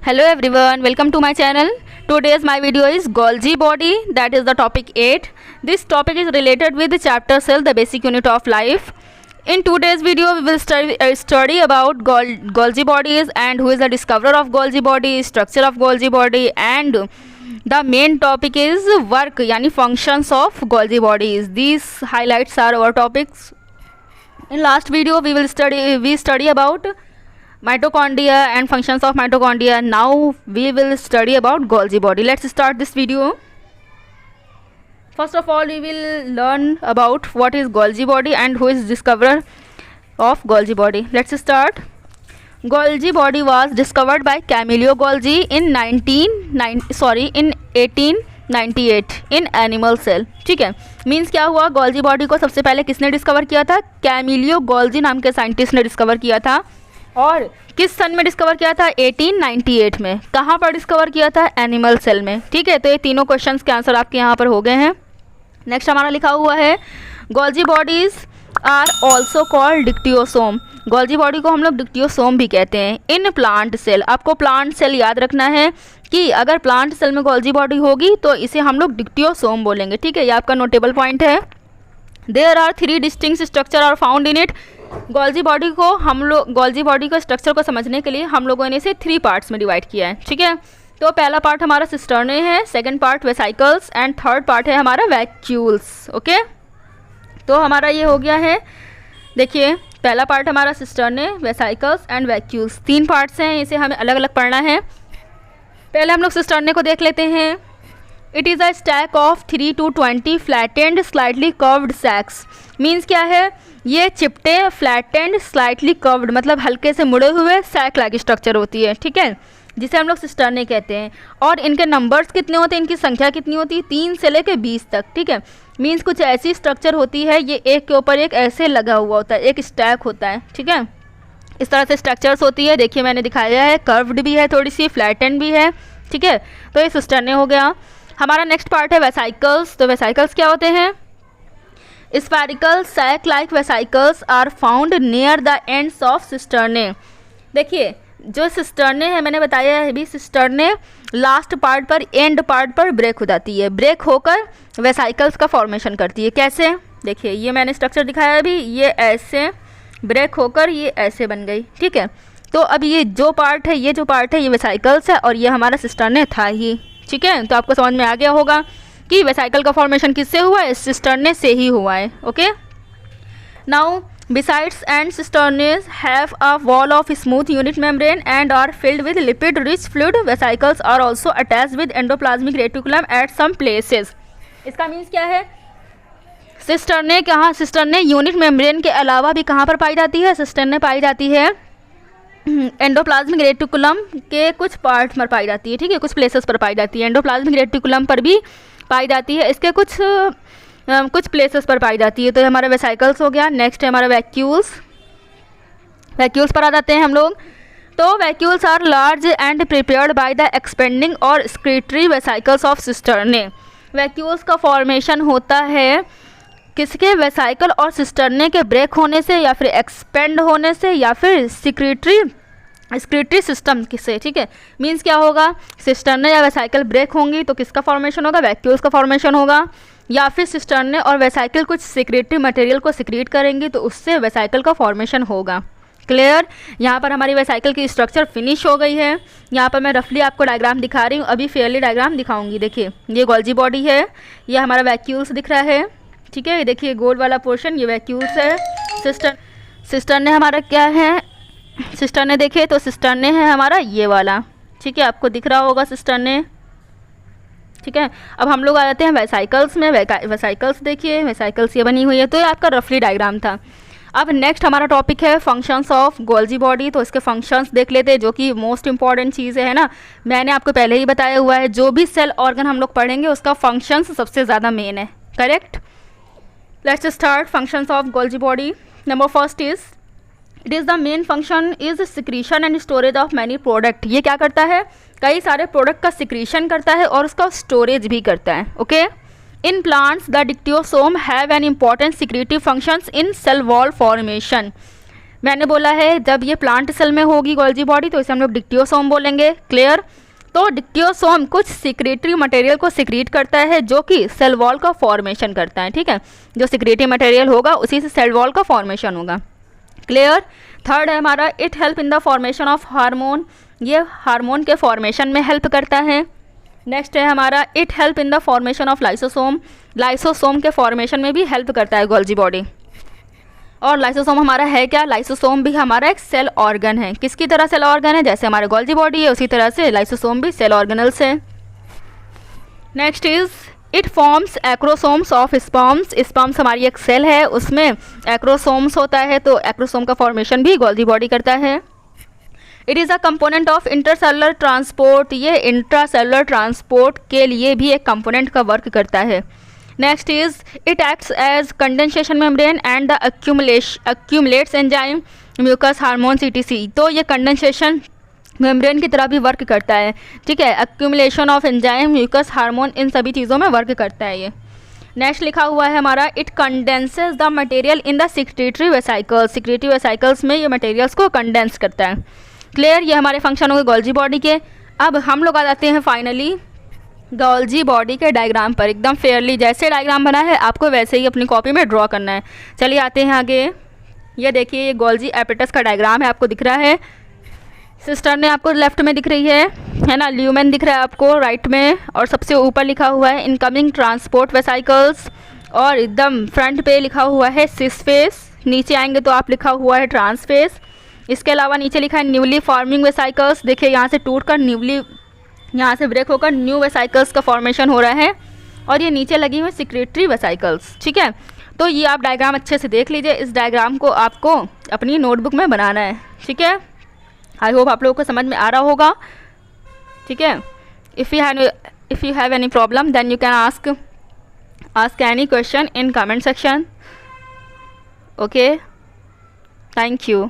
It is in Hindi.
Hello everyone, welcome to my channel. Today's my video is Golgi body, that is the topic 8. This topic is related with the chapter cell, the basic unit of life. In today's video we will study about Golgi bodies and who is the discoverer of Golgi body, structure of Golgi body, and the main topic is work yani functions of Golgi bodies. These highlights are our topics. In last video we study about mitochondria and functions of mitochondria. Now we will study about Golgi body. Let's start this video. First of all, we will learn about what is Golgi body and who is discoverer of Golgi body. Let's start. Golgi body was discovered by Camillo Golgi in 1898 in animal cell. ठीक है, मीन्स क्या हुआ, Golgi body को सबसे पहले किसने डिस्कवर किया था? कैमिलियो गोल्जी नाम के साइंटिस्ट ने डिस्कवर किया था. और किस सन में डिस्कवर किया था? 1898 में. कहाँ पर डिस्कवर किया था? एनिमल सेल में. ठीक है, तो ये तीनों क्वेश्चंस के आंसर आपके यहाँ पर हो गए हैं. नेक्स्ट हमारा लिखा हुआ है Golgi bodies are also called dictyosome. Golgi body को हम लोग डिक्टियोसोम भी कहते हैं. इन प्लांट सेल, आपको प्लांट सेल याद रखना है कि अगर प्लांट सेल में Golgi बॉडी होगी तो इसे हम लोग डिक्टियोसोम बोलेंगे. ठीक है, ये आपका नोटेबल पॉइंट है. There are 3 distinct structure are found in it. Golgi body को स्ट्रक्चर को समझने के लिए हम लोगों ने इसे 3 पार्ट्स में डिवाइड किया है. ठीक है, तो पहला पार्ट हमारा सिस्टर्ने है, second part vesicles and third part है हमारा वैक्यूल्स. ओके, तो हमारा ये हो गया है. देखिए, पहला पार्ट हमारा cisternae, vesicles and vacuoles, 3 parts हैं. इसे हमें अलग अलग पढ़ना है. पहले हम लोग सिस्टर्ने को देख लेते हैं. It is a stack of 3 to 20 flattened slightly curved sacs. Means क्या है? ये चिपटे फ्लैटेंड स्लाइटली कर्व्ड मतलब हल्के से मुड़े हुए सैक लाइक स्ट्रक्चर होती है. ठीक है, जिसे हम लोग सिस्टर्ने कहते हैं. और इनके नंबर्स कितने होते हैं, इनकी संख्या कितनी होती है? 3 से लेकर 20 तक. ठीक है, मीन्स कुछ ऐसी स्ट्रक्चर होती है, ये एक के ऊपर एक ऐसे लगा हुआ होता है, एक स्टैक होता है. ठीक है, इस तरह से स्ट्रक्चर्स होती है. देखिए मैंने दिखाया है, कर्व्ड भी है, थोड़ी सी फ्लैटेंड भी है. ठीक है, तो ये सिस्टर्ने हो गया. हमारा नेक्स्ट पार्ट है वेसाइकल्स. तो वेसाइकल्स क्या होते हैं? Spherical sac like vesicles are found near the ends of cisternae. देखिए, जो सिस्टर्ने है, मैंने बताया है अभी, सिस्टर्ने लास्ट पार्ट पर, एंड पार्ट पर ब्रेक हो जाती है. ब्रेक होकर वेसाइकल्स का फॉर्मेशन करती है. कैसे? देखिए, ये मैंने स्ट्रक्चर दिखाया अभी, ये ऐसे ब्रेक होकर ये ऐसे बन गई. ठीक है, तो अब ये जो पार्ट है, ये वेसाइकल्स है और ये हमारा सिस्टर्ने था ही. ठीक है, तो आपको समझ में आ गया होगा कि वेसाइकल का फॉर्मेशन किससे हुआ है? सिस्टर्ने से ही हुआ है. Okay, now besides and cisternes have a wall of smooth unit membrane and are filled with lipid rich fluid. Vesicles are also attached with endoplasmic reticulum at some places. इसका मीन्स क्या है? सिस्टर्ने यूनिट मेम्ब्रेन के अलावा भी कहाँ पर पाई जाती है? सिस्टर्ने पाई जाती है एंडोप्लाज्मिक रेटिकुलम के कुछ पार्ट पर पाई जाती है. ठीक है, कुछ प्लेसेस पर पाई जाती है. एंडोप्लाज्मिक रेटिकुलम पर भी पाई जाती है, इसके कुछ प्लेसेस पर पाई जाती है. तो हमारा वेसाइकल्स हो गया. नेक्स्ट है हमारा वैक्यूल्स. वैक्यूल्स पर आ जाते हैं हम लोग. तो vacuoles are large and prepared by the expanding और secretory vesicles of cisternae. Vacuoles का फॉर्मेशन होता है किसके? वेसाइकल और सिस्टर्ने के ब्रेक होने से, या फिर एक्सपेंड होने से, या फिर स्क्रीटरी सिस्टम से. ठीक है, मीन्स क्या होगा? सिस्टर्ने या वेसाइकल ब्रेक होंगी तो किसका फॉर्मेशन होगा? वैक्यूल्स का फॉर्मेशन होगा. या फिर सिस्टर्ने और वेसाइकल कुछ सिक्रेटरी मटेरियल को सिक्रीट करेंगी तो उससे वेसाइकल का फॉर्मेशन होगा. क्लियर? यहाँ पर हमारी वेसाइकल की स्ट्रक्चर फिनिश हो गई है. यहाँ पर मैं रफली आपको डायग्राम दिखा रही हूँ, अभी फेयरली डायग्राम दिखाऊंगी. देखिए, ये Golgi बॉडी है, ये हमारा वैक्यूल्स दिख रहा है. ठीक है, ये देखिए गोल्ड वाला पोर्शन, ये वैक्यूल्स है. सिस्टर्ने हमारा क्या है? सिस्टर्ने देखिए तो सिस्टर्ने है हमारा ये वाला. ठीक है, आपको दिख रहा होगा सिस्टर्ने. ठीक है, अब हम लोग आ जाते हैं वेसाइकल्स में. वेसाइकल्स देखिए, वेसाइकल्स ये बनी हुई है. तो ये आपका रफली डायग्राम था. अब नेक्स्ट हमारा टॉपिक है फंक्शंस ऑफ Golgi बॉडी. तो इसके फंक्शंस देख लेते हैं, जो कि मोस्ट इंपॉर्टेंट चीज़ है ना. मैंने आपको पहले ही बताया हुआ है, जो भी सेल ऑर्गन हम लोग पढ़ेंगे उसका फंक्शंस सबसे ज़्यादा मेन है. Correct? Let's start functions of Golgi body. Number first is it is the main function is secretion and storage of many product. ये क्या करता है? कई सारे प्रोडक्ट का सिक्रीशन करता है और उसका स्टोरेज भी करता है. Okay, in plants the dictyosome have an important secretive functions in cell wall formation. मैंने बोला है जब ये प्लांट सेल में होगी गोल्जी बॉडी तो इसे हम लोग डिक्टियोसोम बोलेंगे। क्लियर। तो डिक्टियोसोम कुछ सिक्रेटरी मटेरियल को सिक्रीट करता है जो कि सेल वॉल का फॉर्मेशन करता है। ठीक है, जो सिक्रेटरी मटेरियल होगा उसी से सेल वॉल का फॉर्मेशन होगा। क्लियर। थर्ड है हमारा it help in the formation of hormone, ये हार्मोन के फॉर्मेशन में हेल्प करता है। नेक्स्ट है हमारा it help in the formation of lysosome, lysosome के फॉर्मेशन में भी हेल्प करता है गोल्जी बॉडी। और लाइसोसोम हमारा है क्या? लाइसोसोम भी हमारा एक सेल ऑर्गन है। किसकी तरह सेल ऑर्गन है? जैसे हमारे गोल्जी बॉडी है उसी तरह से लाइसोसोम भी सेल ऑर्गेनल्स है। Next is it forms acrosomes of sperms, sperms हमारी एक सेल है उसमें एक्रोसोम्स होता है तो एक्रोसोम का फॉर्मेशन भी गोल्जी बॉडी करता है। It is a component of intercellular transport, ये इंट्रासेलुलर ट्रांसपोर्ट के लिए भी एक कंपोनेंट का वर्क करता है। Next is it acts as condensation membrane and the accumulates enzyme mucus hormone CTC, तो ये कंडेंसेशन मेम्ब्रेन की तरह भी वर्क करता है। ठीक है, accumulation of enzyme mucus hormone इन सभी चीज़ों में वर्क करता है ये। नेक्स्ट लिखा हुआ है हमारा it condenses the material in the secretory vesicles, secretory vesicles में ये मटेरियल्स को कंडेंस करता है। क्लियर, ये हमारे फंक्शन हो गए गोल्जी बॉडी के। अब हम लोग आ जाते हैं फाइनली गोल्जी बॉडी के डायग्राम पर। एकदम फेयरली जैसे डायग्राम बना है आपको वैसे ही अपनी कॉपी में ड्रॉ करना है। चलिए आते हैं आगे। ये देखिए ये गोल्जी एपेटस का डायग्राम है, आपको दिख रहा है। सिस्टर ने आपको लेफ्ट में दिख रही है ना, ल्यूमेन दिख रहा है आपको राइट में, और सबसे ऊपर लिखा हुआ है इनकमिंग ट्रांसपोर्ट वेसाइकल्स, और एकदम फ्रंट पे लिखा हुआ है सिस फेस। नीचे आएंगे तो आप लिखा हुआ है ट्रांस फेस। इसके अलावा नीचे लिखा है न्यूली फॉर्मिंग वेसाइकल्स। देखिए यहाँ से टूट कर न्यूली, यहाँ से ब्रेक होकर न्यू वेसाइकल्स का फॉर्मेशन हो रहा है, और ये नीचे लगी हुई सिक्रेटरी वेसाइकल्स। ठीक है, तो ये आप डायग्राम अच्छे से देख लीजिए। इस डायग्राम को आपको अपनी नोटबुक में बनाना है। ठीक है, आई होप आप लोगों को समझ में आ रहा होगा। ठीक है, if you have any problem then you can ask any question in comment section. Okay, thank you.